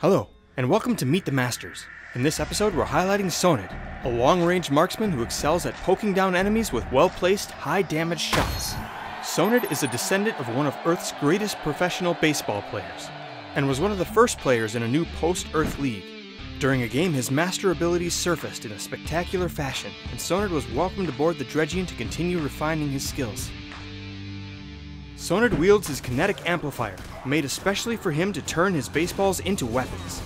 Hello, and welcome to Meet the Masters. In this episode, we're highlighting Sonid, a long-range marksman who excels at poking down enemies with well-placed, high-damage shots. Sonid is a descendant of one of Earth's greatest professional baseball players, and was one of the first players in a new post-Earth league. During a game, his master abilities surfaced in a spectacular fashion, and Sonid was welcomed aboard the Dredgian to continue refining his skills. Sonid wields his kinetic amplifier, made especially for him to turn his baseballs into weapons.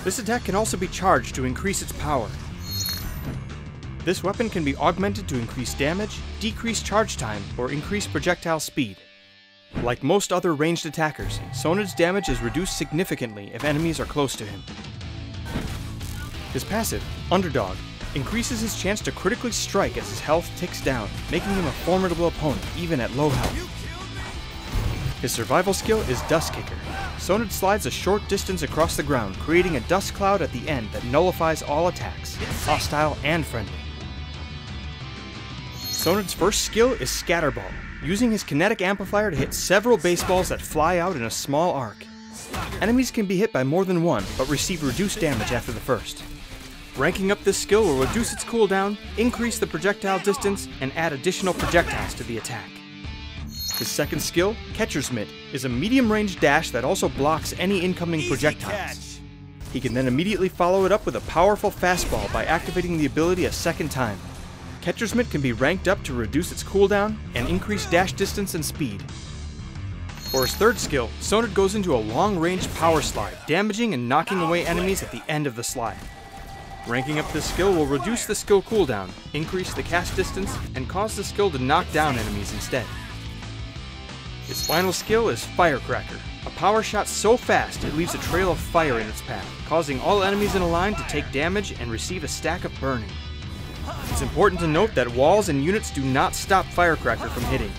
This attack can also be charged to increase its power. This weapon can be augmented to increase damage, decrease charge time, or increase projectile speed. Like most other ranged attackers, Sonid's damage is reduced significantly if enemies are close to him. His passive, Underdog, increases his chance to critically strike as his health ticks down, making him a formidable opponent even at low health. His survival skill is Dust Kicker. Sonid slides a short distance across the ground, creating a dust cloud at the end that nullifies all attacks, hostile and friendly. Sonid's first skill is Scatterball, using his kinetic amplifier to hit several baseballs that fly out in a small arc. Enemies can be hit by more than one, but receive reduced damage after the first. Ranking up this skill will reduce its cooldown, increase the projectile distance, and add additional projectiles to the attack. His second skill, CATCHER'S MITT, is a medium-range dash that also blocks any incoming projectiles. He can then immediately follow it up with a powerful fastball by activating the ability a second time. CATCHER'S MITT can be ranked up to reduce its cooldown and increase dash distance and speed. For his third skill, Sonid goes into a long-range power slide, damaging and knocking away enemies at the end of the slide. Ranking up this skill will reduce the skill cooldown, increase the cast distance, and cause the skill to knock down enemies instead. His final skill is Firecracker, a power shot so fast it leaves a trail of fire in its path, causing all enemies in a line to take damage and receive a stack of burning. It's important to note that walls and units do not stop Firecracker from hitting.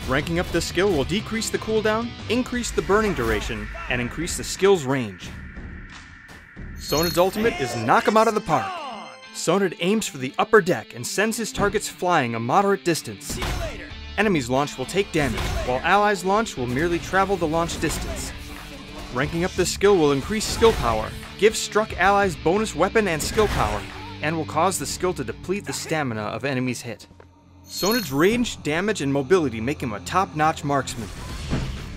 Ranking up this skill will decrease the cooldown, increase the burning duration, and increase the skill's range. Sonid's ultimate is Knock 'em out of the park. Sonid aims for the upper deck and sends his targets flying a moderate distance. Enemies launched will take damage, while allies launched will merely travel the launch distance. Ranking up this skill will increase skill power, give struck allies bonus weapon and skill power, and will cause the skill to deplete the stamina of enemies hit. Sonid's range, damage, and mobility make him a top-notch marksman.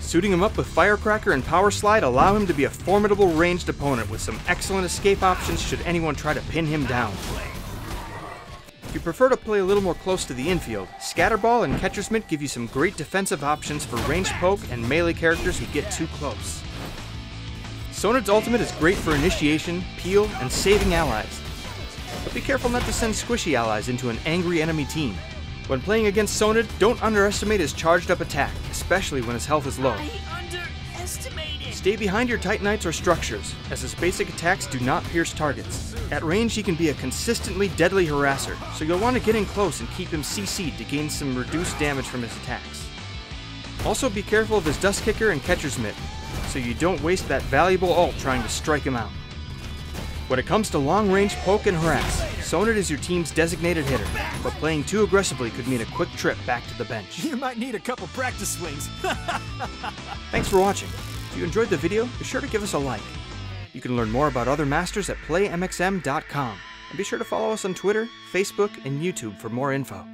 Suiting him up with Firecracker and Power Slide allow him to be a formidable ranged opponent with some excellent escape options should anyone try to pin him down. If you prefer to play a little more close to the infield, Scatterball and CATCHER'S MITT give you some great defensive options for ranged poke and melee characters who get too close. Sonid's ultimate is great for initiation, peel, and saving allies. But be careful not to send squishy allies into an angry enemy team. When playing against Sonid, don't underestimate his charged up attack, especially when his health is low. Stay behind your Titanites or structures, as his basic attacks do not pierce targets. At range, he can be a consistently deadly harasser, so you'll want to get in close and keep him CC'd to gain some reduced damage from his attacks. Also be careful of his Dust Kicker and CATCHER'S MITT, so you don't waste that valuable ult trying to strike him out. When it comes to long-range poke and harass, Sonid is your team's designated hitter, but playing too aggressively could mean a quick trip back to the bench. You might need a couple practice swings. Thanks for watching. If you enjoyed the video, be sure to give us a like. You can learn more about other masters at playmxm.com, and be sure to follow us on Twitter, Facebook, and YouTube for more info.